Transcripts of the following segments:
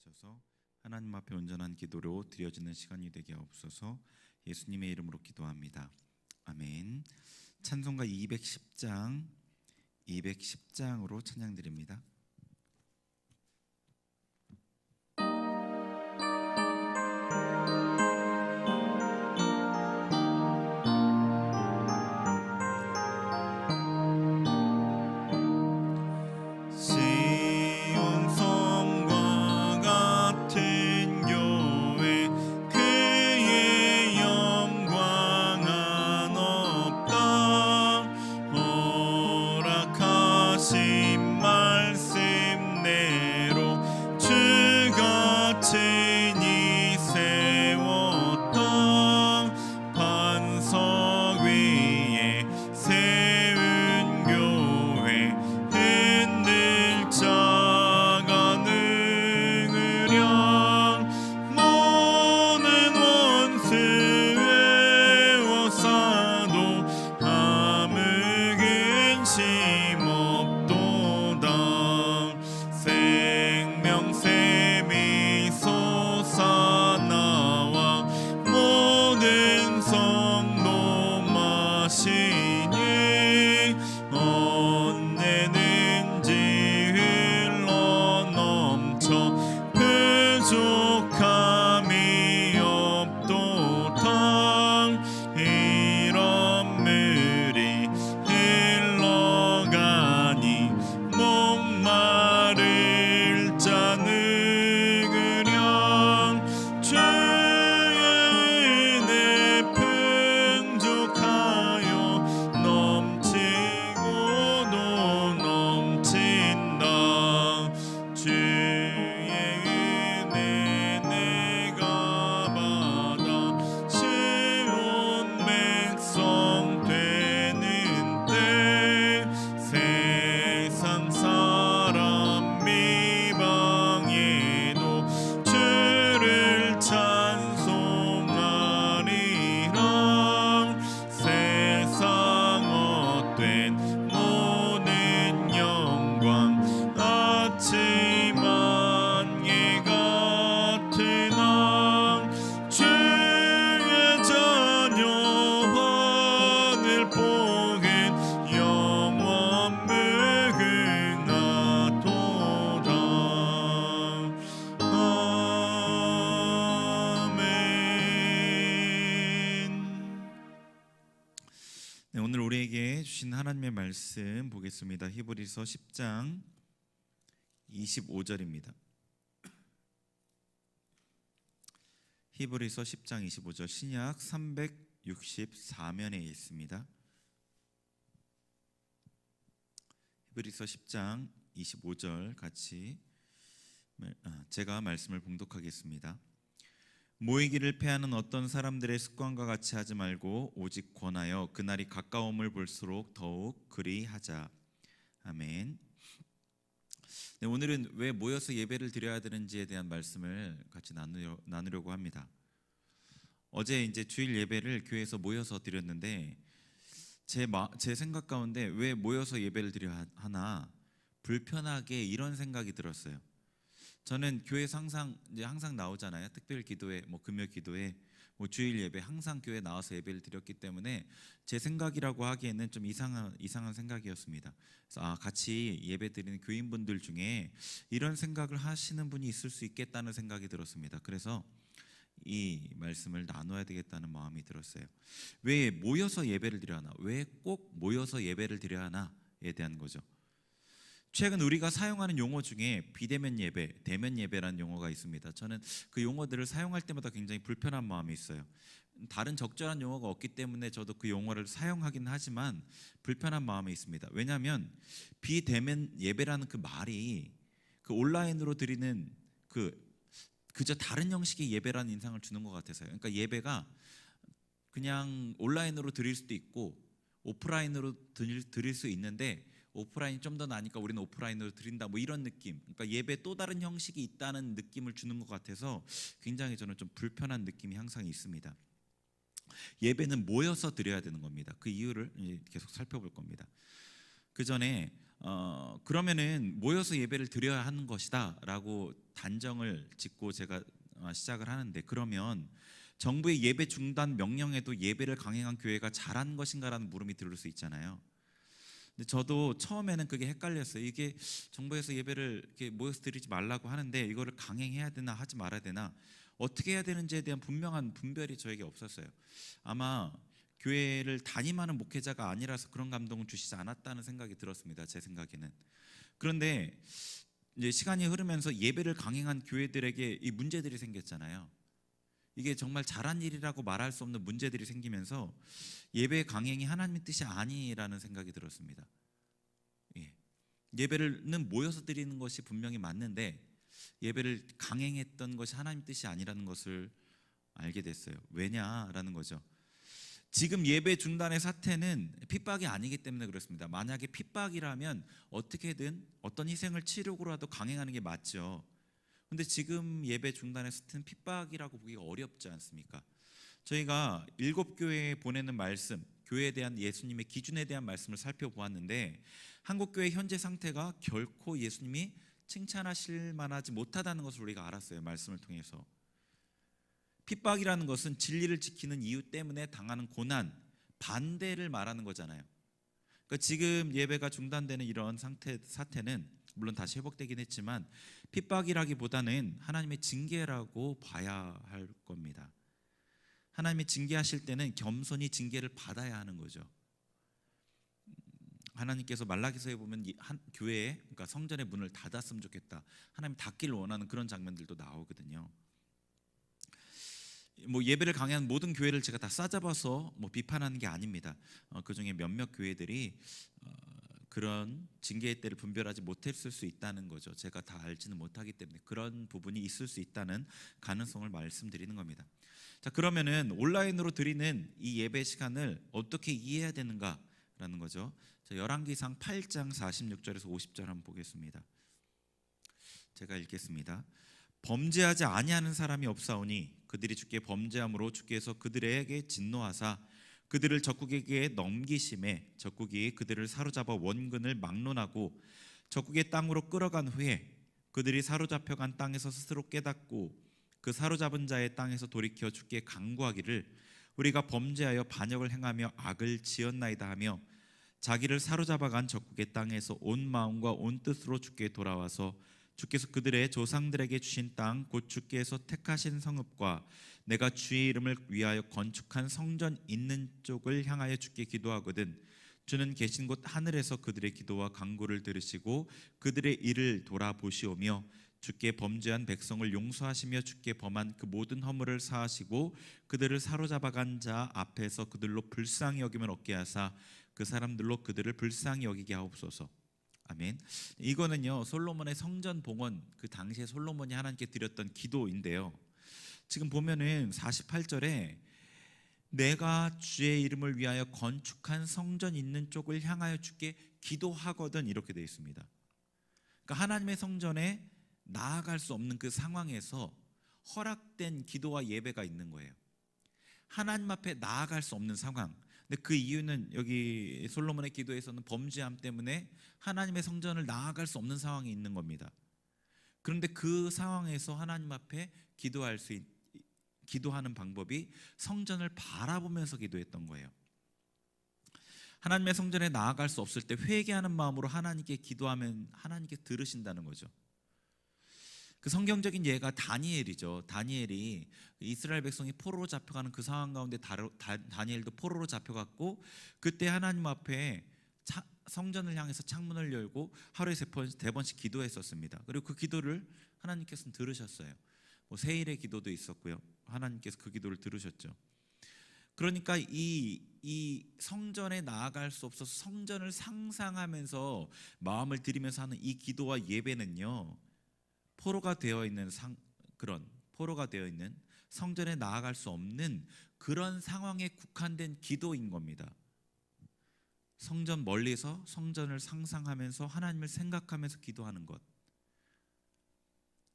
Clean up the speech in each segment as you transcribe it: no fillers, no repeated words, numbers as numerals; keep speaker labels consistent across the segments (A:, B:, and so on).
A: 주셔서 하나님 앞에 온전한 기도로 드려지는 시간이 되게 하옵소서. 예수님의 이름으로 기도합니다. 아멘. 찬송가 210장으로 찬양드립니다. 오늘 우리에게 주신 하나님의 말씀 보겠습니다. 히브리서 10장 25절입니다. 히브리서 10장 25절 신약 364면에 있습니다. 히브리서 10장 25절 같이 제가 말씀을 봉독하겠습니다. 모이기를 패하는 어떤 사람들의 습관과 같이 하지 말고 오직 권하여 그날이 가까움을 볼수록 더욱 그리하자. 아멘. 네, 오늘은 왜 모여서 예배를 드려야 되는지에 대한 말씀을 같이 나누려고 합니다. 어제 이제 주일 예배를 교회에서 모여서 드렸는데 제 생각 가운데 왜 모여서 예배를 드려야 하나 불편하게 이런 생각이 들었어요. 저는 교회에서 항상 나오잖아요. 특별 기도회, 금요 기도회, 주일 예배 항상 교회 나와서 예배를 드렸기 때문에 제 생각이라고 하기에는 좀 이상한 생각이었습니다. 그래서 같이 예배 드리는 교인분들 중에 이런 생각을 하시는 분이 있을 수 있겠다는 생각이 들었습니다. 그래서 이 말씀을 나눠야 되겠다는 마음이 들었어요. 왜 모여서 예배를 드려야 하나? 왜 꼭 모여서 예배를 드려야 하나에 대한 거죠. 최근 우리가 사용하는 용어 중에 비대면 예배, 대면 예배라는 용어가 있습니다. 저는 그 용어들을 사용할 때마다 굉장히 불편한 마음이 있어요. 다른 적절한 용어가 없기 때문에 저도 그 용어를 사용하긴 하지만 불편한 마음이 있습니다. 왜냐하면 비대면 예배라는 그 말이 그 온라인으로 드리는 그저 다른 형식의 예배라는 인상을 주는 것 같아서요. 그러니까 예배가 그냥 온라인으로 드릴 수도 있고 오프라인으로 드릴 수 있는데 오프라인이 좀 더 나니까 우리는 오프라인으로 드린다, 이런 느낌. 그러니까 예배 또 다른 형식이 있다는 느낌을 주는 것 같아서 굉장히 저는 좀 불편한 느낌이 항상 있습니다. 예배는 모여서 드려야 되는 겁니다. 그 이유를 계속 살펴볼 겁니다. 그 전에 그러면은 모여서 예배를 드려야 하는 것이다라고 단정을 짓고 제가 시작을 하는데, 그러면 정부의 예배 중단 명령에도 예배를 강행한 교회가 잘한 것인가라는 물음이 들을 수 있잖아요. 근데 저도 처음에는 그게 헷갈렸어요. 이게 정부에서 예배를 이렇게 모여서 드리지 말라고 하는데 이거를 강행해야 되나 하지 말아야 되나, 어떻게 해야 되는지에 대한 분명한 분별이 저에게 없었어요. 아마 교회를 담임하는 목회자가 아니라서 그런 감동을 주시지 않았다는 생각이 들었습니다. 제 생각에는. 그런데 이제 시간이 흐르면서 예배를 강행한 교회들에게 이 문제들이 생겼잖아요. 이게 정말 잘한 일이라고 말할 수 없는 문제들이 생기면서 예배 강행이 하나님의 뜻이 아니라는 생각이 들었습니다. 예. 예배는 모여서 드리는 것이 분명히 맞는데 예배를 강행했던 것이 하나님의 뜻이 아니라는 것을 알게 됐어요. 왜냐라는 거죠. 지금 예배 중단의 사태는 핍박이 아니기 때문에 그렇습니다. 만약에 핍박이라면 어떻게든 어떤 희생을 치르고라도 강행하는 게 맞죠. 근데 지금 예배 중단의 사태는 핍박이라고 보기가 어렵지 않습니까? 저희가 7교회에 보내는 말씀, 교회에 대한 예수님의 기준에 대한 말씀을 살펴보았는데, 한국교회 현재 상태가 결코 예수님이 칭찬하실 만하지 못하다는 것을 우리가 알았어요. 말씀을 통해서. 핍박이라는 것은 진리를 지키는 이유 때문에 당하는 고난, 반대를 말하는 거잖아요. 그러니까 지금 예배가 중단되는 이런 사태는 물론 다시 회복되긴 했지만 핍박이라기보다는 하나님의 징계라고 봐야 할 겁니다. 하나님이 징계하실 때는 겸손히 징계를 받아야 하는 거죠. 하나님께서 말라기서에 보면 교회에, 그러니까 성전의 문을 닫았으면 좋겠다, 하나님 닫기를 원하는 그런 장면들도 나오거든요. 뭐 예배를 강행한 모든 교회를 제가 다 싸잡아서 뭐 비판하는 게 아닙니다. 그 중에 몇몇 교회들이 그런 징계의 때를 분별하지 못했을 수 있다는 거죠. 제가 다 알지는 못하기 때문에 그런 부분이 있을 수 있다는 가능성을 말씀드리는 겁니다. 자, 그러면은 온라인으로 드리는 이 예배 시간을 어떻게 이해해야 되는가라는 거죠. 자, 열왕기상 8장 46절에서 50절 한번 보겠습니다. 제가 읽겠습니다. 범죄하지 아니하는 사람이 없사오니 그들이 주께 범죄함으로 주께서 그들에게 진노하사 그들을 적국에게 넘기심에 적국이 그들을 사로잡아 원근을 막론하고 적국의 땅으로 끌어간 후에 그들이 사로잡혀간 땅에서 스스로 깨닫고 그 사로잡은 자의 땅에서 돌이켜 주께 간구하기를 우리가 범죄하여 반역을 행하며 악을 지었나이다 하며 자기를 사로잡아간 적국의 땅에서 온 마음과 온 뜻으로 주께 돌아와서 주께서 그들의 조상들에게 주신 땅 곧 주께서 택하신 성읍과 내가 주의 이름을 위하여 건축한 성전 있는 쪽을 향하여 주께 기도하거든 주는 계신 곳 하늘에서 그들의 기도와 간구를 들으시고 그들의 일을 돌아보시오며 주께 범죄한 백성을 용서하시며 주께 범한 그 모든 허물을 사하시고 그들을 사로잡아간 자 앞에서 그들로 불쌍히 여김을 얻게 하사 그 사람들로 그들을 불쌍히 여기게 하옵소서. 아멘. 이거는요 솔로몬의 성전 봉헌, 그 당시에 솔로몬이 하나님께 드렸던 기도인데요, 지금 보면은 48절에 내가 주의 이름을 위하여 건축한 성전 있는 쪽을 향하여 주께 기도하거든 이렇게 되어 있습니다. 그러니까 하나님의 성전에 나아갈 수 없는 그 상황에서 허락된 기도와 예배가 있는 거예요. 하나님 앞에 나아갈 수 없는 상황. 근데 그 이유는 여기 솔로몬의 기도에서는 범죄함 때문에 하나님의 성전을 나아갈 수 없는 상황이 있는 겁니다. 그런데 그 상황에서 하나님 앞에 기도하는 방법이 성전을 바라보면서 기도했던 거예요. 하나님의 성전에 나아갈 수 없을 때 회개하는 마음으로 하나님께 기도하면 하나님께 들으신다는 거죠. 그 성경적인 예가 다니엘이죠. 다니엘이 이스라엘 백성이 포로로 잡혀가는 그 상황 가운데 다니엘도 포로로 잡혀갔고 그때 하나님 앞에 성전을 향해서 창문을 열고 하루에 3번씩 기도했었습니다. 그리고 그 기도를 하나님께서는 들으셨어요. 뭐 세일의 기도도 있었고요. 하나님께서 그 기도를 들으셨죠. 그러니까 이 성전에 나아갈 수 없어서 성전을 상상하면서 마음을 들이면서 하는 이 기도와 예배는요, 포로가 되어 있는 성전에 나아갈 수 없는 그런 상황에 국한된 기도인 겁니다. 성전 멀리서 성전을 상상하면서 하나님을 생각하면서 기도하는 것,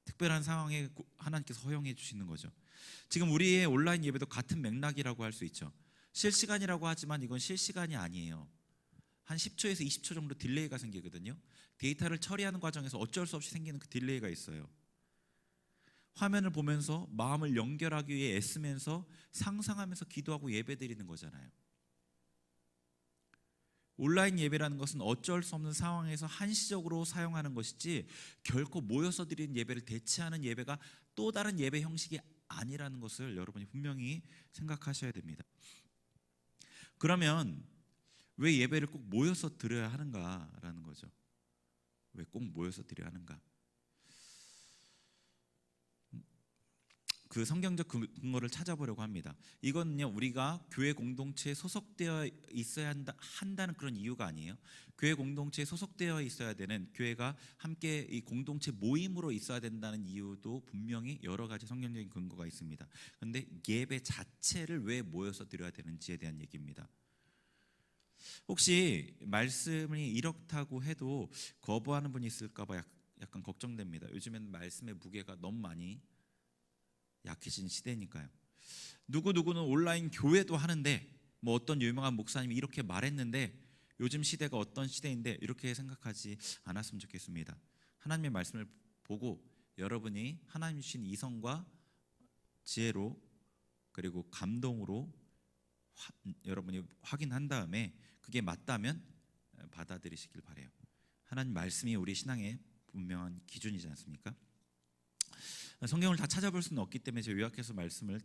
A: 특별한 상황에 하나님께서 허용해 주시는 거죠. 지금 우리의 온라인 예배도 같은 맥락이라고 할 수 있죠. 실시간이라고 하지만 이건 실시간이 아니에요. 한 10초에서 20초 정도 딜레이가 생기거든요. 데이터를 처리하는 과정에서 어쩔 수 없이 생기는 그 딜레이가 있어요. 화면을 보면서 마음을 연결하기 위해 애쓰면서 상상하면서 기도하고 예배드리는 거잖아요. 온라인 예배라는 것은 어쩔 수 없는 상황에서 한시적으로 사용하는 것이지 결코 모여서 드리는 예배를 대체하는 예배가 또 다른 예배 형식이 아니라는 것을 여러분이 분명히 생각하셔야 됩니다. 그러면 왜 예배를 꼭 모여서 드려야 하는가라는 거죠. 왜 꼭 모여서 드려야 하는가? 그 성경적 근거를 찾아보려고 합니다. 이거는요, 우리가 교회 공동체에 소속되어 있어야 한다는 그런 이유가 아니에요. 교회 공동체에 소속되어 있어야 되는, 교회가 함께 이 공동체 모임으로 있어야 된다는 이유도 분명히 여러 가지 성경적인 근거가 있습니다. 그런데 예배 자체를 왜 모여서 드려야 되는지에 대한 얘기입니다. 혹시 말씀이 이렇다고 해도 거부하는 분이 있을까 봐 약간 걱정됩니다. 요즘엔 말씀의 무게가 너무 많이 약해진 시대니까요. 누구누구는 온라인 교회도 하는데 뭐 어떤 유명한 목사님이 이렇게 말했는데 요즘 시대가 어떤 시대인데 이렇게 생각하지 않았으면 좋겠습니다. 하나님의 말씀을 보고 여러분이 하나님 주신 이성과 지혜로 그리고 감동으로 여러분이 확인한 다음에 그게 맞다면 받아들이시길 바라요. 하나님 말씀이 우리 신앙의 분명한 기준이지 않습니까? 성경을 다 찾아볼 수는 없기 때문에 제가 요약해서 말씀을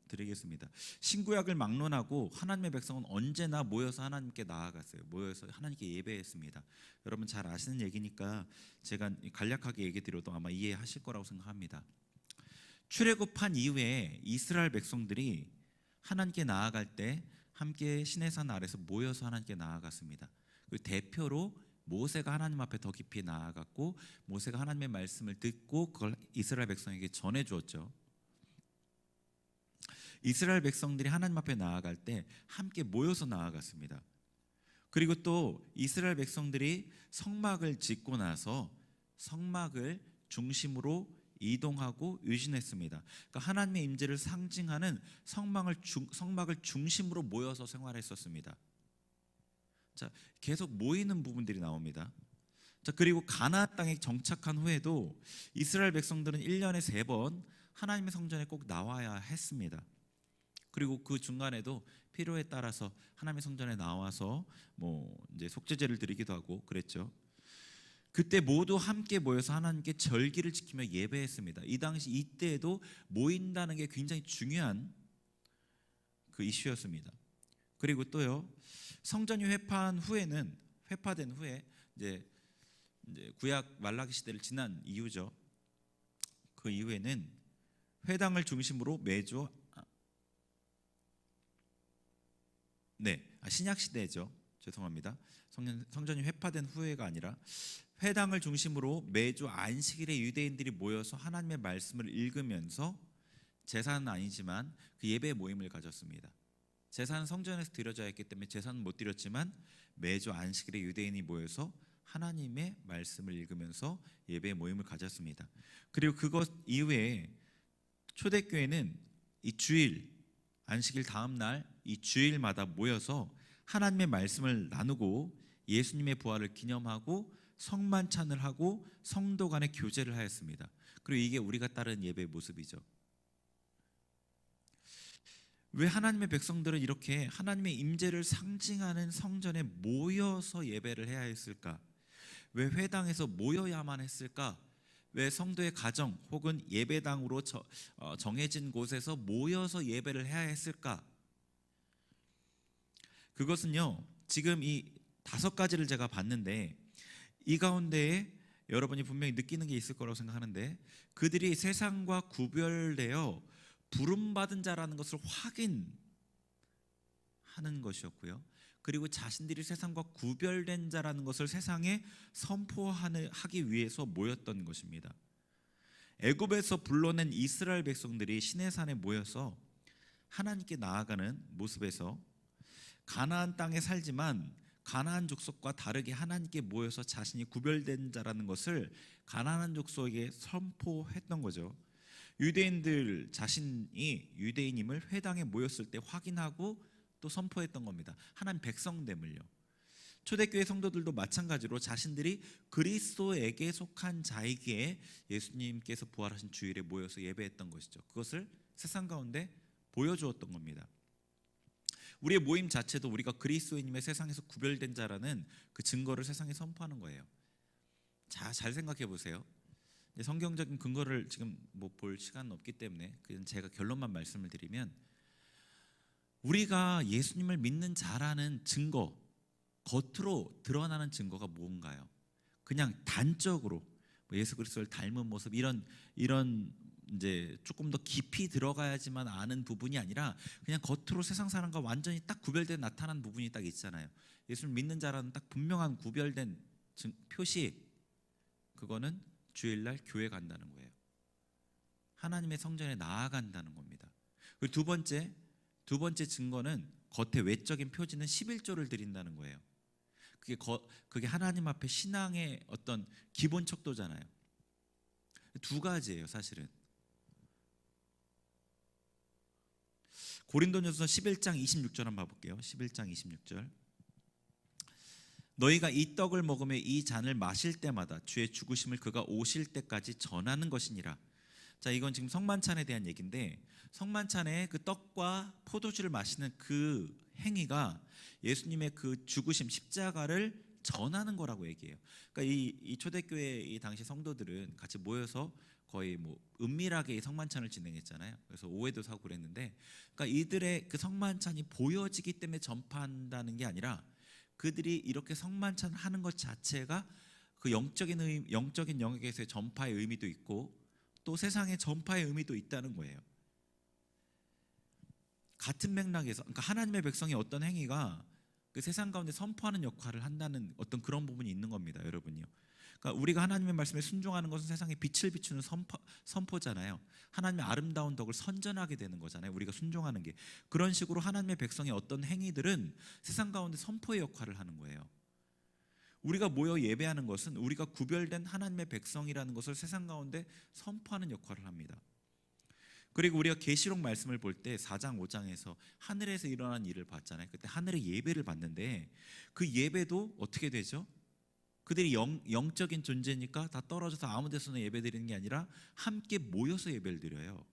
A: 드리겠습니다. 신구약을 막론하고 하나님의 백성은 언제나 모여서 하나님께 나아갔어요. 모여서 하나님께 예배했습니다. 여러분 잘 아시는 얘기니까 제가 간략하게 얘기 드려도 아마 이해하실 거라고 생각합니다. 출애굽한 이후에 이스라엘 백성들이 하나님께 나아갈 때 함께 시내산 아래서 모여서 하나님께 나아갔습니다. 그 대표로 모세가 하나님 앞에 더 깊이 나아갔고 모세가 하나님의 말씀을 듣고 그걸 이스라엘 백성에게 전해주었죠. 이스라엘 백성들이 하나님 앞에 나아갈 때 함께 모여서 나아갔습니다. 그리고 또 이스라엘 백성들이 성막을 짓고 나서 성막을 중심으로 이동하고 유신했습니다. 그러니까 하나님의 임재를 상징하는 성막을 중심으로 모여서 생활했었습니다. 자, 계속 모이는 부분들이 나옵니다. 자, 그리고 가나안 땅에 정착한 후에도 이스라엘 백성들은 1년에 3번 하나님의 성전에 꼭 나와야 했습니다. 그리고 그 중간에도 필요에 따라서 하나님의 성전에 나와서 뭐 이제 속죄제를 드리기도 하고 그랬죠. 그때 모두 함께 모여서 하나님께 절기를 지키며 예배했습니다. 이 당시 이때에도 모인다는 게 굉장히 중요한 그 이슈였습니다. 그리고 또요, 성전이 회파된 후에 이제 구약 말라기 시대를 지난 이후죠. 그 이후에는 회당을 중심으로 매주 신약 시대죠. 죄송합니다. 성전이 회파된 후에가 아니라 회당을 중심으로 매주 안식일에 유대인들이 모여서 하나님의 말씀을 읽으면서 제사는 아니지만 그 예배 모임을 가졌습니다. 제사는 성전에서 드려져야 했기 때문에 제사는 못 드렸지만 매주 안식일에 유대인이 모여서 하나님의 말씀을 읽으면서 예배 모임을 가졌습니다. 그리고 그것 이후에 초대교회는 이 주일 안식일 다음 날 이 주일마다 모여서 하나님의 말씀을 나누고 예수님의 부활을 기념하고 성만찬을 하고 성도 간의 교제를 하였습니다. 그리고 이게 우리가 따르는 예배의 모습이죠. 왜 하나님의 백성들은 이렇게 하나님의 임재를 상징하는 성전에 모여서 예배를 해야 했을까? 왜 회당에서 모여야만 했을까? 왜 성도의 가정 혹은 예배당으로 정해진 곳에서 모여서 예배를 해야 했을까? 그것은요, 지금 이 5가지를 제가 봤는데 이 가운데에 여러분이 분명히 느끼는 게 있을 거라고 생각하는데 그들이 세상과 구별되어 부름받은 자라는 것을 확인하는 것이었고요. 그리고 자신들이 세상과 구별된 자라는 것을 세상에 선포하기 위해서 모였던 것입니다. 애굽에서 불러낸 이스라엘 백성들이 시내산에 모여서 하나님께 나아가는 모습에서 가나안 땅에 살지만 가나안 족속과 다르게 하나님께 모여서 자신이 구별된 자라는 것을 가나안 족속에게 선포했던 거죠. 유대인들 자신이 유대인임을 회당에 모였을 때 확인하고 또 선포했던 겁니다. 하나님 백성됨을요. 초대교회 성도들도 마찬가지로 자신들이 그리스도에게 속한 자이기에 예수님께서 부활하신 주일에 모여서 예배했던 것이죠. 그것을 세상 가운데 보여주었던 겁니다. 우리의 모임 자체도 우리가 그리스도인임의 세상에서 구별된 자라는 그 증거를 세상에 선포하는 거예요. 자, 잘 생각해 보세요. 성경적인 근거를 지금 뭐 볼 시간은 없기 때문에 그냥 제가 결론만 말씀을 드리면, 우리가 예수님을 믿는 자라는 증거, 겉으로 드러나는 증거가 뭔가요? 그냥 단적으로 뭐 예수 그리스도를 닮은 모습, 이런 이제 조금 더 깊이 들어가야지만 아는 부분이 아니라 그냥 겉으로 세상 사람과 완전히 딱 구별된 나타난 부분이 딱 있잖아요. 예수를 믿는 자라는 딱 분명한 구별된 표시, 그거는 주일날 교회 간다는 거예요. 하나님의 성전에 나아간다는 겁니다. 그리고 두 번째 증거는, 겉의 외적인 표지는 11조를 드린다는 거예요. 그게 하나님 앞에 신앙의 어떤 기본 척도잖아요. 두 가지예요, 사실은. 고린도전서 11장 26절 한번 봐볼게요. 11장 26절. 너희가 이 떡을 먹으며 이 잔을 마실 때마다 주의 죽으심을 그가 오실 때까지 전하는 것이니라. 자, 이건 지금 성만찬에 대한 얘기인데, 성만찬에 그 떡과 포도주를 마시는 그 행위가 예수님의 그 죽으심, 십자가를 전하는 거라고 얘기해요. 그러니까 이 초대교회 이 당시 성도들은 같이 모여서 거의 뭐 은밀하게 성만찬을 진행했잖아요. 그래서 오해도 사고 그랬는데, 그러니까 이들의 그 성만찬이 보여지기 때문에 전파한다는 게 아니라, 그들이 이렇게 성만찬을 하는 것 자체가 그 영적인 영역에서의 전파의 의미도 있고 또 세상의 전파의 의미도 있다는 거예요. 같은 맥락에서, 그러니까 하나님의 백성의 어떤 행위가 그 세상 가운데 선포하는 역할을 한다는 어떤 그런 부분이 있는 겁니다, 여러분요. 그러니까 우리가 하나님의 말씀에 순종하는 것은 세상에 빛을 비추는 선포잖아요. 하나님의 아름다운 덕을 선전하게 되는 거잖아요, 우리가 순종하는 게. 그런 식으로 하나님의 백성의 어떤 행위들은 세상 가운데 선포의 역할을 하는 거예요. 우리가 모여 예배하는 것은 우리가 구별된 하나님의 백성이라는 것을 세상 가운데 선포하는 역할을 합니다. 그리고 우리가 계시록 말씀을 볼 때 4장 5장에서 하늘에서 일어난 일을 봤잖아요. 그때 하늘의 예배를 봤는데, 그 예배도 어떻게 되죠? 그들이 영적인 존재니까 다 떨어져서 아무 데서나 예배 드리는 게 아니라 함께 모여서 예배를 드려요.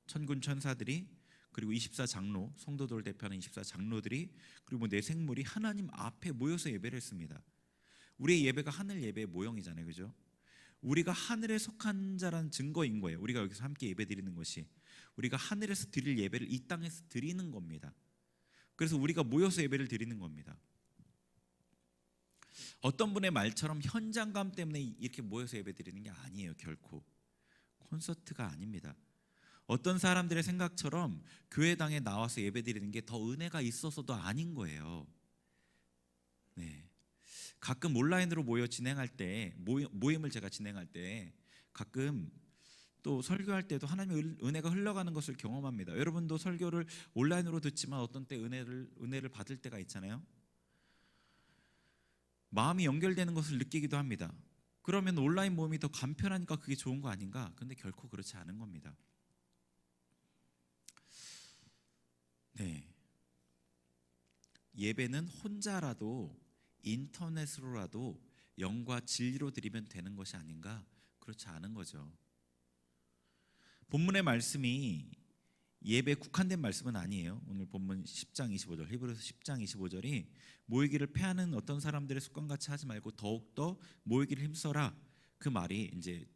A: 천군 천사들이, 그리고 24장로, 성도들 대표하는 24장로들이, 그리고 내 생물이 하나님 앞에 모여서 예배를 했습니다. 우리의 예배가 하늘 예배의 모형이잖아요, 그죠? 우리가 하늘에 속한 자라는 증거인 거예요. 우리가 여기서 함께 예배 드리는 것이, 우리가 하늘에서 드릴 예배를 이 땅에서 드리는 겁니다. 그래서 우리가 모여서 예배를 드리는 겁니다. 어떤 분의 말처럼 현장감 때문에 이렇게 모여서 예배 드리는 게 아니에요. 결코 콘서트가 아닙니다. 어떤 사람들의 생각처럼 교회당에 나와서 예배 드리는 게 더 은혜가 있어서도 아닌 거예요. 네. 가끔 온라인으로 모여 진행할 때, 모임을 제가 진행할 때 가끔 또 설교할 때도 하나님의 은혜가 흘러가는 것을 경험합니다. 여러분도 설교를 온라인으로 듣지만 어떤 때 은혜를 받을 때가 있잖아요. 마음이 연결되는 것을 느끼기도 합니다. 그러면 온라인 모임이 더 간편하니까 그게 좋은 거 아닌가? 근데 결코 그렇지 않은 겁니다. 네. 예배는 혼자라도 인터넷으로라도 영과 진리로 드리면 되는 것이 아닌가? 그렇지 않은 거죠. 본문의 말씀이 예배에 국한된 말씀은 아니에요. 오늘 본문 10장 25절, 히브리서 10장 25절이 모이기를 패하는 어떤 사람들의 습관같이 하지 말고 더욱더 모이기를 힘써라. 그 말이 이제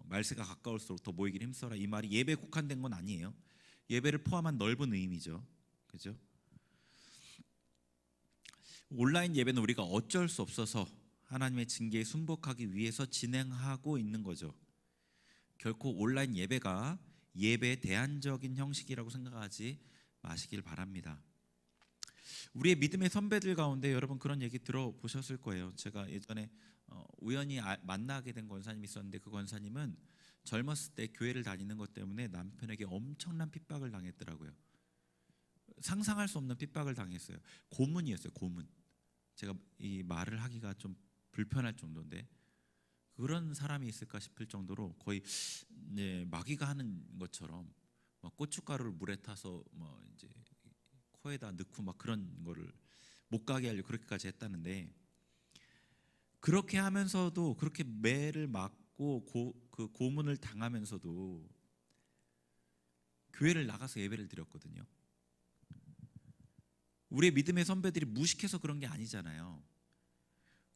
A: 말세가 가까울수록 더 모이기를 힘써라, 이 말이 예배에 국한된 건 아니에요. 예배를 포함한 넓은 의미죠. 그죠? 온라인 예배는 우리가 어쩔 수 없어서 하나님의 징계에 순복하기 위해서 진행하고 있는 거죠. 결코 온라인 예배가 예배의 대안적인 형식이라고 생각하지 마시길 바랍니다. 우리의 믿음의 선배들 가운데 여러분 그런 얘기 들어보셨을 거예요. 제가 예전에 우연히 만나게 된 권사님이 있었는데, 그 권사님은 젊었을 때 교회를 다니는 것 때문에 남편에게 엄청난 핍박을 당했더라고요. 상상할 수 없는 핍박을 당했어요. 고문이었어요, 고문. 제가 이 말을 하기가 좀 불편할 정도인데, 그런 사람이 있을까 싶을 정도로 거의 마귀가 하는 것처럼 막 고춧가루를 물에 타서 뭐 이제 코에다 넣고 막 그런 거를 못 가게 하려고 그렇게까지 했다는데, 그렇게 하면서도, 그렇게 매를 맞고 그 고문을 당하면서도 교회를 나가서 예배를 드렸거든요. 우리의 믿음의 선배들이 무식해서 그런 게 아니잖아요.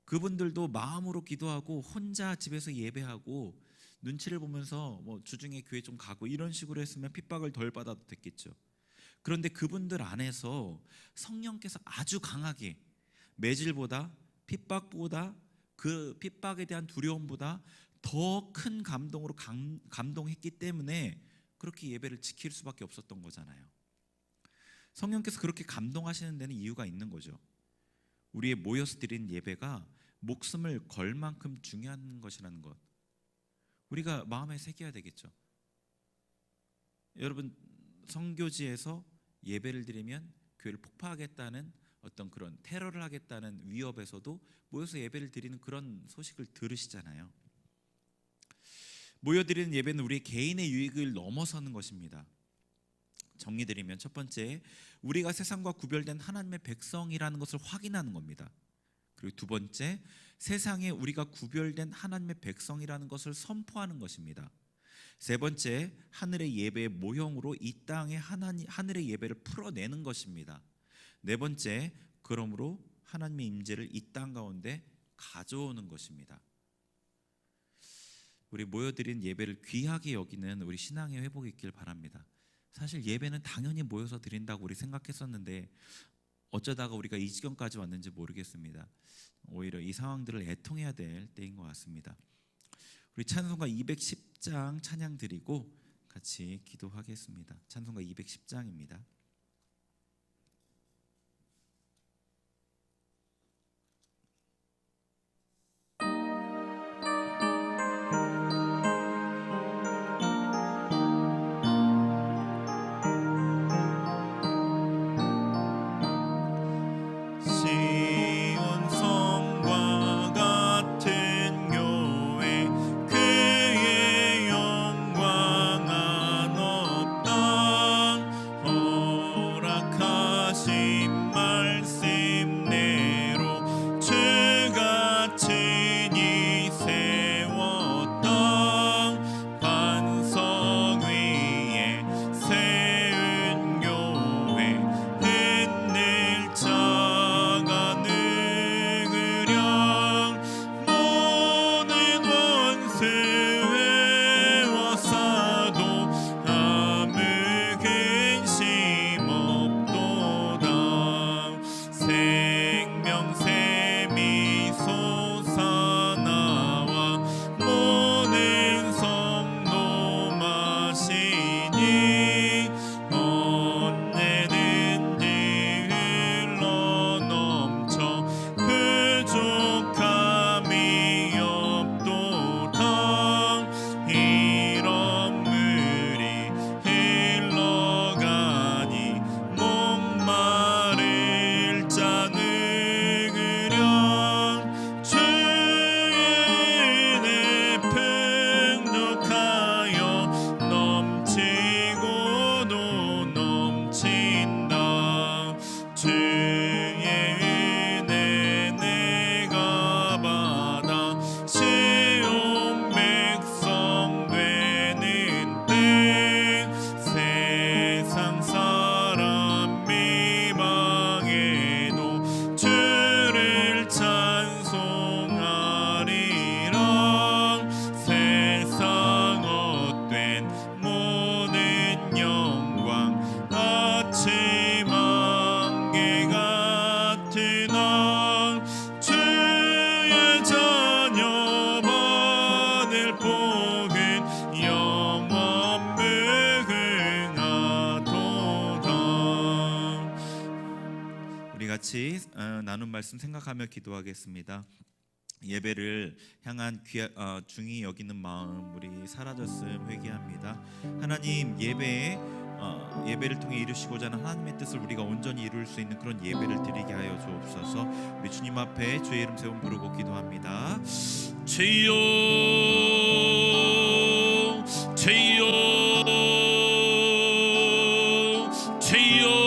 A: 그분들도 마음으로 기도하고 혼자 집에서 예배하고 눈치를 보면서 뭐 주중에 교회 좀 가고 이런 식으로 했으면 핍박을 덜 받아도 됐겠죠. 그런데 그분들 안에서 성령께서 아주 강하게 매질보다, 핍박보다, 그 핍박에 대한 두려움보다 더 큰 감동으로 감동했기 때문에 그렇게 예배를 지킬 수밖에 없었던 거잖아요. 성령께서 그렇게 감동하시는 데는 이유가 있는 거죠. 우리의 모여서 드린 예배가 목숨을 걸 만큼 중요한 것이라는 것, 우리가 마음에 새겨야 되겠죠. 여러분, 성교지에서 예배를 드리면 교회를 폭파하겠다는 어떤 그런 테러를 하겠다는 위협에서도 모여서 예배를 드리는 그런 소식을 들으시잖아요. 모여드리는 예배는 우리의 개인의 유익을 넘어서는 것입니다. 정리드리면, 첫 번째, 우리가 세상과 구별된 하나님의 백성이라는 것을 확인하는 겁니다. 그리고 두 번째, 세상에 우리가 구별된 하나님의 백성이라는 것을 선포하는 것입니다. 세 번째, 하늘의 예배의 모형으로 이 땅에 하늘의 예배를 풀어내는 것입니다. 네 번째, 그러므로 하나님의 임재를 이 땅 가운데 가져오는 것입니다. 우리 모여드린 예배를 귀하게 여기는 우리 신앙의 회복이 있길 바랍니다. 사실 예배는 당연히 모여서 드린다고 우리 생각했었는데 어쩌다가 우리가 이 지경까지 왔는지 모르겠습니다. 오히려 이 상황들을 애통해야 될 때인 것 같습니다. 우리 찬송가 210장 찬양 드리고 같이 기도하겠습니다. 찬송가 210장입니다. 같이 나눈 말씀 생각하며 기도하겠습니다. 예배를 향한 중히 여기는 마음 우리 사라졌음 회개합니다. 하나님, 예배를 통해 이루시고자 하는 하나님의 뜻을 우리가 온전히 이룰 수 있는 그런 예배를 드리게 하여 주옵소서. 우리 주님 앞에 주의 이름 세움 부르고 기도합니다. 주여, 주여, 주여,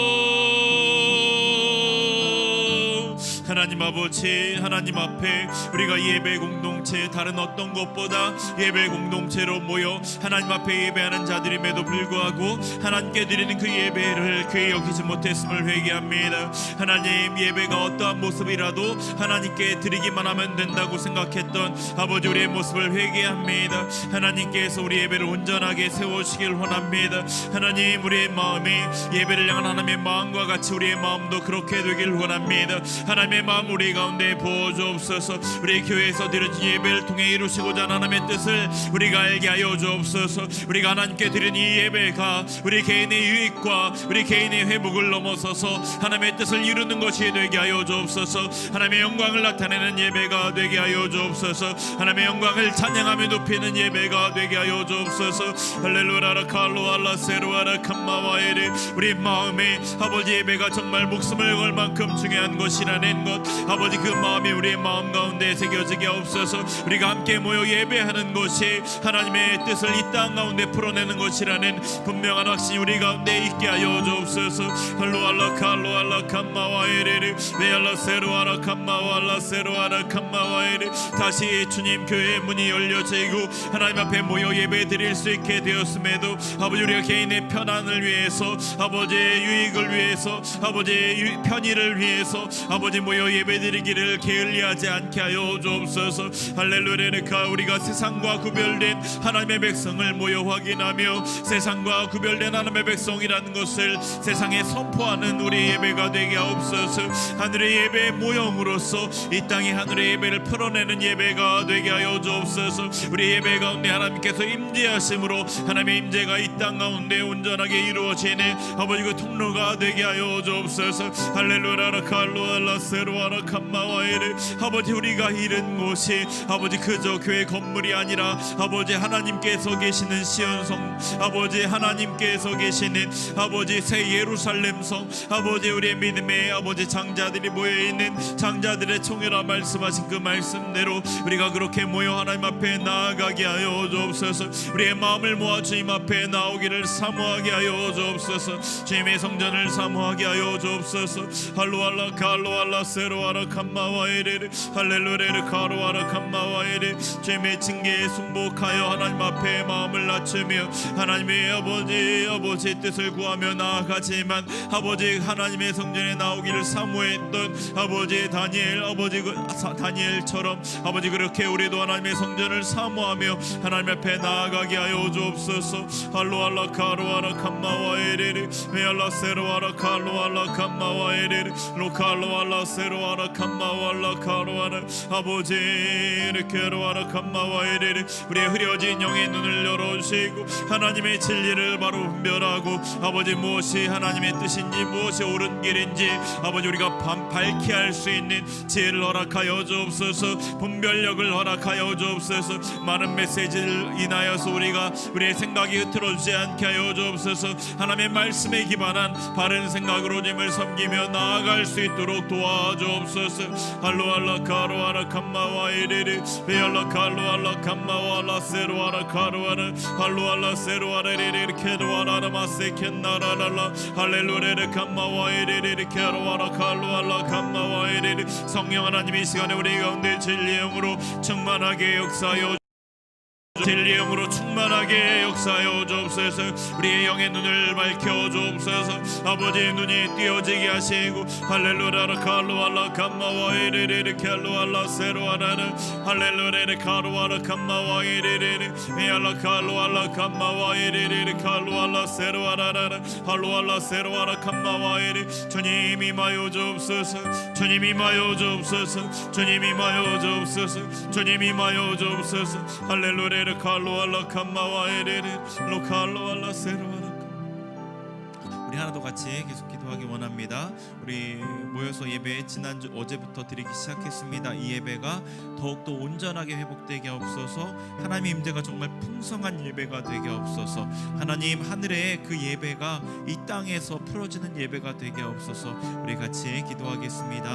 A: 하나님 아버지, 하나님 앞에 우리가 예배 공동체 다른 어떤 것보다 예배 공동체로 모여 하나님 앞에 예배하는 자들임에도 불구하고 하나님께 드리는 그 예배를 귀히 여기지 못했음을 회개합니다. 하나님, 예배가 어떠한 모습이라도 하나님께 드리기만 하면 된다고 생각했던 아버지 우리의 모습을 회개합니다. 하나님께서 우리 예배를 온전하게 세우시길 원합니다. 하나님, 우리의 마음이 예배를 향한 하나님의 마음과 같이 우리의 마음도 그렇게 되길 원합니다. 하나님의 마음 우리 가운데 부어주옵소서. 우리 교회에서 드려진 예배를 통해 이루시고자 하는 하나님의 뜻을 우리가 알게 하여 주옵소서. 우리가 하나님께 드린 이 예배가 우리 개인의 유익과 우리 개인의 회복을 넘어서서 하나님의 뜻을 이루는 것이 되게 하여 주옵소서. 하나님의 영광을 나타내는 예배가 되게 하여 주옵소서. 하나님의 영광을 찬양하며 높이는 예배가 되게 하여 주옵소서. 할렐루야 칼로알라 세루아라 캄마와에리. 우리 마음에 아버지 예배가 정말 목숨을 걸 만큼 중요한 것이라는 것, 아버지 그 마음이 우리의 마음 가운데 새겨지게 없어서 우리가 함께 모여 예배하는 것이 하나님의 뜻을 이 땅 가운데 풀어내는 것이라는 분명한 확신이 우리 가운데 있게 하여 주옵소서. 할로알라 칼로알라 캄마와에리 베알라 세루아라 캄마와알라 세루아라 캄마와에리. 다시 주님 교회의 문이 열려지고 하나님 앞에 모여 예배 드릴 수 있게 되었음에도 아버지 우리가 개인의 편안을 위해서, 아버지의 유익을 위해서, 아버지의 편의를 위해서 아버지 모여 예배 드리기를 게을리하지 않게 하여 주옵소서. 할렐루야. 우리가 세상과 구별된 하나님의 백성을 모여 확인하며 세상과 구별된 하나님의 백성이라는 것을 세상에 선포하는 우리 예배가 되게 하옵소서. 하늘의 예배의 모형으로서 이 땅의 하늘의 예배를 풀어내는 예배가 되게 하여 주옵소서. 우리 예배 가운데 하나님께서 임재하심으로 하나님의 임재가 이 땅 가운데 온전하게 이루어지는 아버지 그 통로가 되게 하여 주옵소서. 할렐루야 칼로알라 세루아라 캄마와에르. 아버지 우리가 이른 곳이 아버지 그저 교회 건물이 아니라 아버지 하나님께서 계시는 시온성, 아버지 하나님께서 계시는 아버지 새 예루살렘 성, 아버지 우리의 믿음의 아버지 장자들이 모여있는 장자들의 총회라 말씀하신 그 말씀대로 우리가 그렇게 모여 하나님 앞에 나아가게 하여 주옵소서. 우리의 마음을 모아 주님 앞에 나오기를 사모하게 하여 주옵소서. 주님의 성전을 사모하게 하여 주옵소서. 할로알라 칼로알라 세로아라 캄마와에레 할렐루야 카로아라 캄마와에레. 주님의 징계에 순복하여 하나님 앞에 마음을 낮추며 하나님의 아버지 뜻을 구하며 나아가지만 아버지 하나님의 성전에 나오기를 사모했던 아버지 다니엘, 아버지 다니엘처럼 아버지 그렇게 우리도 하나님의 성전을 사모하며 하나님 앞에 나아가게 하여 주옵소서. 할로알라 카로아라 캄마와에레 메알라 세로아라 칼로알라 캄마와에레 로칼로알라 세로아라 캄마와알라 카로아라. 아버지 이르케로아라 캄마와에레. 우리의 흐려진 영의 눈을 열어주시고 하나님의 진리를 바로 분별하고 아버지 무엇이 하나님의 뜻인지 무엇이 옳은 길인지 아버지 우리가 밝히 할 수 있는 지혜를 허락하여 주옵소서. 분별력을 허락하여 주옵소서. 많은 메시지를 인하여서 우리의 생각이 흐트러지지 않게 하여 주옵소서. 하나님의 말씀에 기반한 바른 생각으로 님을 섬기며 나아갈 수 있도록 도와주옵소서. 할로알라 카로아라 캄마와이리리 베알라 칼로알라 캄마와알라 세로아라 카로아라 할로알라 세로아레리리 케로아라 마세켄나라랄라 할렐루야 캄마와이리리 케로아라 칼로알라 캄마와이리리. 성령 하나님 이 시간에 우리 가운데 진리의 영으로 충만하게 역사하여 진리의 영으로 충만하게 역사하여 주옵소서. 우리의 영의 눈을 밝혀 주옵소서. 아버지의 눈이 띄어지게 하시고 할렐루야 칼로알라 캄마와이리리 켈로알라 세로아라는 할렐루야 카로알라 캄마와이리리 메알라 칼로알라 캄마와이리리 칼로알라 세로아라는 할로알라 세로아라 캄마와이리. 주님 임하여 주옵소서. 주님 임하여 주옵소서. 주님 임하여 주옵소서. 주님 임하여 주옵소서. 할렐루야 칼로알라 캄마와에레레 로칼로알라 세로아라. 우리 하나도 같이 계속 기도하기 원합니다. 우리 모여서 예배 지난주 어제부터 드리기 시작했습니다. 이 예배가 더욱더 온전하게 회복되게 없어서 하나님의 임재가 정말 풍성한 예배가 되게 없어서 하나님 하늘의 그 예배가 이 땅에서 풀어지는 예배가 되게 없어서 우리 같이 기도하겠습니다.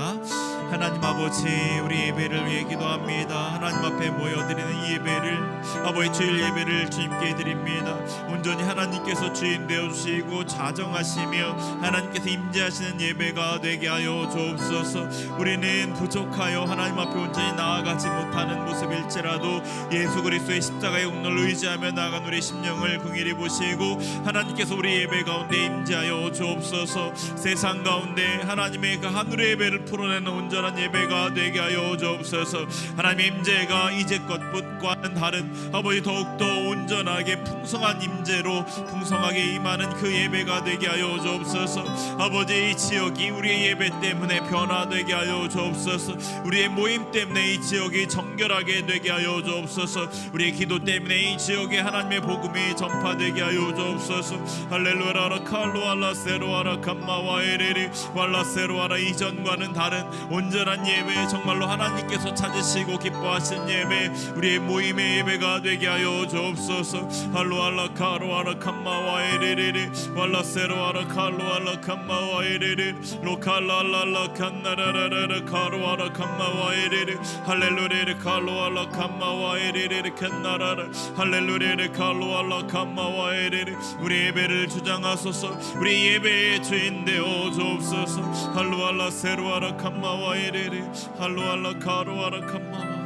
A: 하나님 아버지 우리 예배를 위해 기도합니다. 하나님 앞에 모여드리는 이 예배를 아버지 주일 예배를 주님께 드립니다. 온전히 하나님께서 주인 되어주시고 자정하시고 하시며 하나님께서 임재하시는 예배가 되게 하여 주옵소서. 우리는 부족하여 하나님 앞에 온전히 나아가지 못하는 모습일지라도 예수 그리스도의 십자가의 공로를 의지하며 나아간 우리 심령을 긍휼히 보시고 하나님께서 우리 예배 가운데 임재하여 주옵소서. 세상 가운데 하나님의 그 하늘의 예배를 풀어내는 온전한 예배가 되게 하여 주옵소서. 하나님의 임재가 이제껏과는 다른 아버지 더욱더 온전하게 풍성한 임재로 풍성하게 임하는 그 예배가 되게 하여 주옵소서. 아버지 이 지역이 우리의 예배 때문에 변화되게 하여 주옵소서. 우리의 모임 때문에 이 지역이 정결하게 되게 하여 주옵소서. 우리의 기도 때문에 이 지역에 하나님의 복음이 전파되게 하여 주옵소서. 할렐루야 칼로알라 세로아라 감마와 에레리 왈라 세로아라. 이전과는 다른 온전한 예배, 정말로 하나님께서 찾으시고 기뻐하신 예배, 우리의 모임의 예배가 되게 하여 주옵소서. 할로알라 카로아라 감마와 에레리 왈라 세로아라 칼로알라 감마와 에레리 로칼랄랄라 칸나라라라 카로아라 감마와 에레리 할렐루야 칼로알라 감마와 에레리 칸나라라 할렐루야 칼로알라 감마와 에레리. 우리 예배를 주장하소서. 우리 예배의 주인 되어 주옵소서. 할로알라 세로아라 감마와 에레리 할로알라 카로아라 감마와.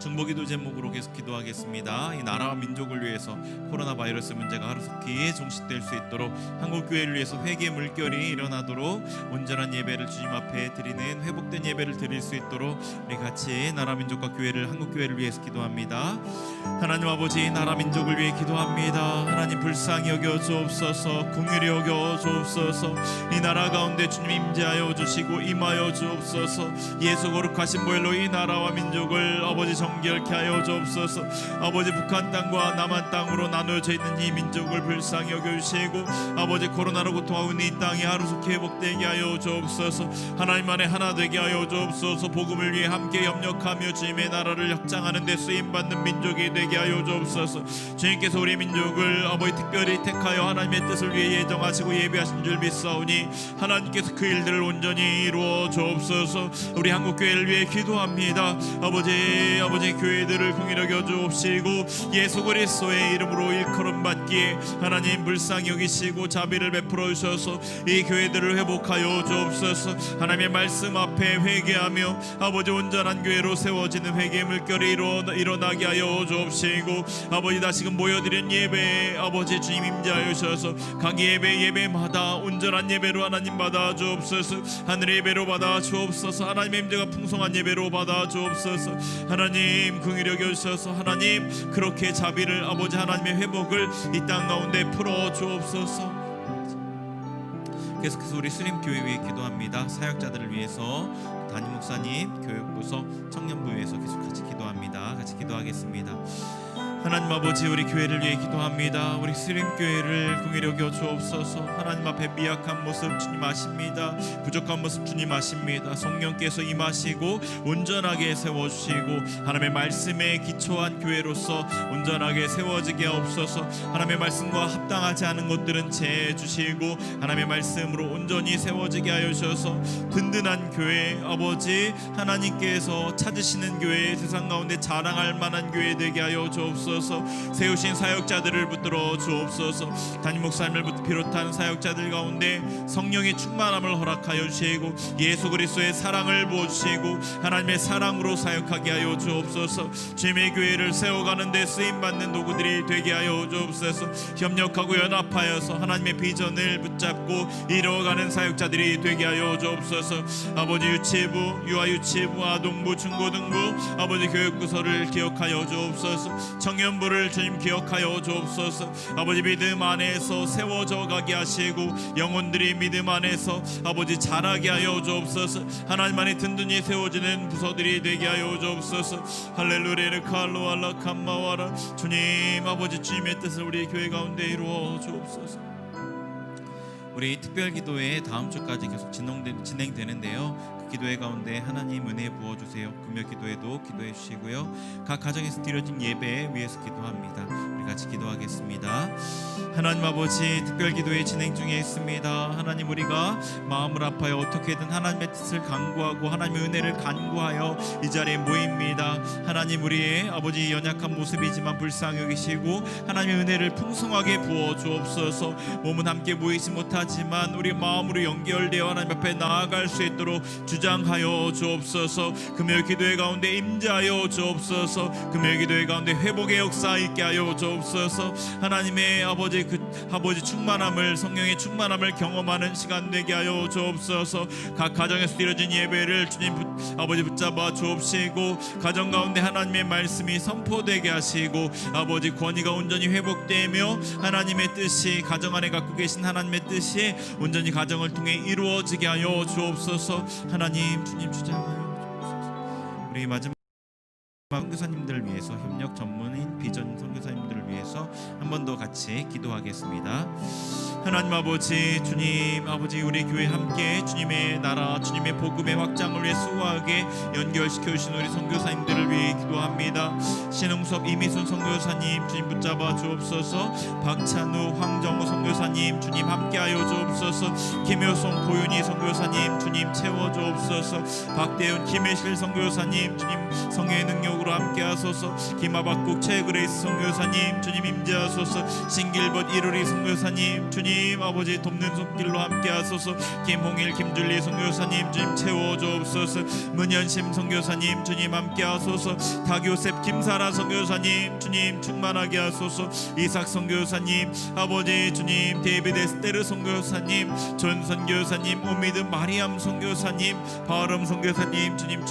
A: 중보기도 제목으로 계속 기도하겠습니다. 이 나라와 민족을 위해서 코로나 바이러스 문제가 하루속히 종식될 수 있도록 한국교회를 위해서 회개의 물결이 일어나도록 온전한 예배를 주님 앞에 드리는 회복된 예배를 드릴 수 있도록 우리 같이 나라 민족과 교회를 한국교회를 위해서 기도합니다. 하나님 아버지, 나라 민족을 위해 기도합니다. 하나님 불쌍히 여겨 주옵소서. 긍휼히 여겨 주옵소서. 이 나라 가운데 주님 임재하여 주시고 임하여 주옵소서. 예수 거룩하신 보혈로 이 나라와 민족을 아버지 정결케 하여 주옵소서. 아버지 북한 땅과 남한 땅으로 나누어져 있는 이 민족을 불쌍히 여겨주시고 아버지 코로나로 고통하고 있는 이 땅이 하루속히 회복되게 하여 주옵소서. 하나님 안에 하나 되게 하여 주옵소서. 복음을 위해 함께 협력하며 주님의 나라를 확장하는 데 쓰임받는 민족이 되게 하여 주옵소서. 주님께서 우리 민족을 아버지 특별히 택하여 하나님의 뜻을 위해 예정하시고 예비하신 줄 믿사오니 하나님께서 그 일들을 온전히 이루어 주옵소서. 우리 한국교회를 위해 기도합니다. 아버지 교회들을 긍휼히 여겨 주옵시고 예수 그리스도의 이름으로 일컬음 받기에 하나님 불쌍히 여기시고 자비를 베풀어 주셔서 이 교회들을 회복하여 주옵소서. 하나님의 말씀 앞에 회개하며 아버지 온전한 교회로 세워지는 회개의 물결이 일어나게 하여 주옵시고 아버지 다시금 모여드린 예배에 아버지 주님 임재하여 주셔서 각 예배마다 온전한 예배로 하나님 받아 주옵소서. 하늘의 예배로 받아 주옵소서. 하나님의 임재가 풍성한 예배로 받아 주옵소서. 하나님 긍휼히 여겨주셔서 하나님 그렇게 자비를 아버지 하나님의 회복을 이 땅 가운데 풀어 주옵소서. 계속해서 우리 수림교회 위해 기도합니다. 사역자들을 위해서 담임 목사님, 교육부서, 청년부 위해서 계속 같이 기도합니다. 같이 기도하겠습니다. 하나님 아버지, 우리 교회를 위해 기도합니다. 우리 수림교회를 긍휼히 여겨 주옵소서. 하나님 앞에 미약한 모습 주님 아십니다. 부족한 모습 주님 아십니다. 성령께서 임하시고 온전하게 세워주시고 하나님의 말씀에 기초한 교회로서 온전하게 세워지게 하옵소서. 하나님의 말씀과 합당하지 않은 것들은 제해 주시고 하나님의 말씀으로 온전히 세워지게 하여 주셔서 든든한 교회, 아버지 하나님께서 찾으시는 교회, 세상 가운데 자랑할 만한 교회 되게 하여 주옵소서. 세우신 사역자들을 붙들어 주옵소서. 담임 목사님을 비롯한 사역자들 가운데 성령의 충만함을 허락하여 주시고 예수 그리스도의 사랑을 부어주시고 하나님의 사랑으로 사역하게 하여 주옵소서. 주님의 교회를 세워가는 데 쓰임받는 도구들이 되게 하여 주옵소서. 협력하고 연합하여서 하나님의 비전을 붙잡고 이루어가는 사역자들이 되게 하여 주옵소서. 아버지 유치부, 유아유치부, 아동부, 중고등부, 아버지 교육부서를 기억하여 주옵소서. 청년부를 주님 기억하여 주옵소서. 아버지 믿음 안에서 세워져 가게 하시고 영혼들이 믿음 안에서 아버지 자라게 하여 주옵소서. 하나님 안에 든든히 세워지는 부서들이 되게 하여 주옵소서. 할렐루야 칼로알라 감마와라. 주님 아버지 주님의 뜻을 우리 교회 가운데 이루어 주옵소서. 우리 특별기도회 다음 주까지 계속 진행되는데요. 그 기도회 가운데 하나님 은혜 부어주세요. 금요 기도회도 기도해 주시고요. 각 가정에서 드려진 예배 위해서 기도합니다. 우리 같이 기도하겠습니다. 하나님 아버지, 특별 기도회 진행 중에 있습니다. 하나님, 우리가 마음을 아파요 어떻게든 하나님의 뜻을 간구하고 하나님의 은혜를 간구하여 이 자리에 모입니다. 하나님, 우리의 아버지 연약한 모습이지만 불쌍히 여기시고 하나님의 은혜를 풍성하게 부어 주옵소서. 몸은 함께 모이지 못하지만 우리 마음으로 연결되어 하나님 앞에 나아갈 수 있도록 주장하여 주옵소서. 금요일 기도회 가운데 임재하여 주옵소서. 금요일 기도회 가운데 회복의 역사 있게 하여 주옵소서. 하나님의 아버지, 그 아버지 충만함을, 성령의 충만함을 경험하는 시간 되게 하여 주옵소서. 각 가정에서 드려진 예배를 주님 아버지 붙잡아 주옵시고, 가정 가운데 하나님의 말씀이 선포되게 하시고 아버지 권위가 온전히 회복되며 하나님의 뜻이, 가정 안에 갖고 계신 하나님의 뜻이 온전히 가정을 통해 이루어지게 하여 주옵소서. 하나님, 주님 주장하여 주옵소서. 우리 마지막 선교사님들을 위해서, 협력 전문인 비전 선교사님들을 위해서 한 번 더 같이 기도하겠습니다. 하나님 아버지, 주님 아버지, 우리 교회 함께 주님의 나라, 주님의 복음의 확장을 위해 수고하게 연결시켜 주신 우리 선교사님들을 위해 기도합니다. 신흥섭 이미순 선교사님 주님 붙잡아 주옵소서. 박찬우 황정우 선교사님 주님 함께하여 주옵소서. 김효성 고윤희 선교사님 주님 채워 주옵소서. 박대훈 김혜실 선교사님 주님 성령의 능력으로 함께하소서. 김아박국 최그레이스 선교사님 주님 임재하소서. 신길벗 이루리 선교사님 주님 아버지 돕는 손길로 함께하소서. 김홍일 김줄리 선교사님 주님 채워 주옵소서. 문현심 선교사님 주님 함께하소서. 박요셉 김사라 선교사님 주님 충만하게 하소서. 이삭 선교사님 아버지 주님, 데이비드 에스테르 선교사님, 존 선교사님, 오미드 마리암 선교사님, 바름 선교사님 주님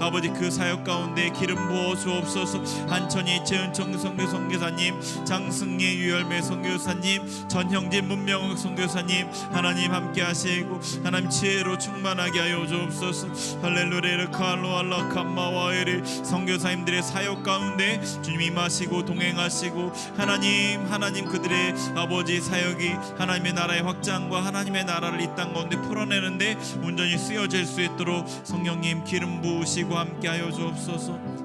A: 아버지 그 사역 가운데 기름 부어 주옵소서. 한천희 최은청 선교사님, 장승리 유열매 선교사님, 전형진 문명욱 선교사님 하나님 함께 하시고 하나님 지혜로 충만하게 하여 주옵소서. 할렐루야 칼로 알라 캄마와에리 선교사님들의 사역 가운데 주님 임하시고 동행하시고 하나님 그들의 아버지 사역이 하나님의 나라의 확장과 하나님의 나라를 이 땅 가운데 풀어내는데 온전히 쓰여질 수 있도록 성령님 기름 부으시고 함께 하여 주옵소서.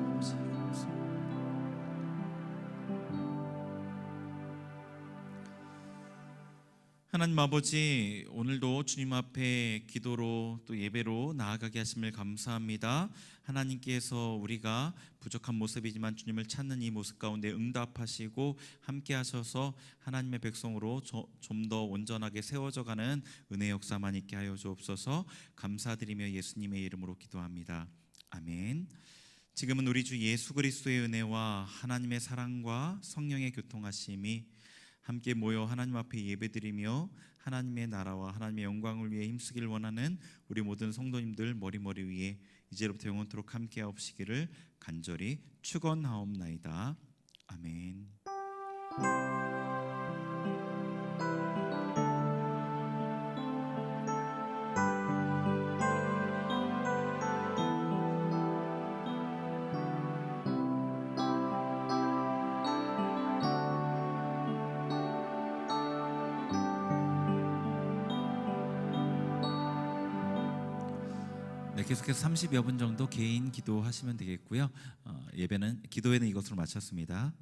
A: 하나님 아버지, 오늘도 주님 앞에 기도로 또 예배로 나아가게 하심을 감사합니다. 하나님께서 우리가 부족한 모습이지만 주님을 찾는 이 모습 가운데 응답하시고 함께 하셔서 하나님의 백성으로 좀 더 온전하게 세워져가는 은혜 역사만 있게 하여 주옵소서. 감사드리며 예수님의 이름으로 기도합니다. 아멘. 지금은 우리 주 예수 그리스도의 은혜와 하나님의 사랑과 성령의 교통하심이 함께 모여 하나님 앞에 예배드리며 하나님의 나라와 하나님의 영광을 위해 힘쓰기를 원하는 우리 모든 성도님들 머리 위에 이제로부터 영원토록 함께 하옵시기를 간절히 축원하옵나이다. 아멘. 네, 계속해서 30여 분 정도 개인 기도하시면 되겠고요. 기도회는 이것으로 마쳤습니다.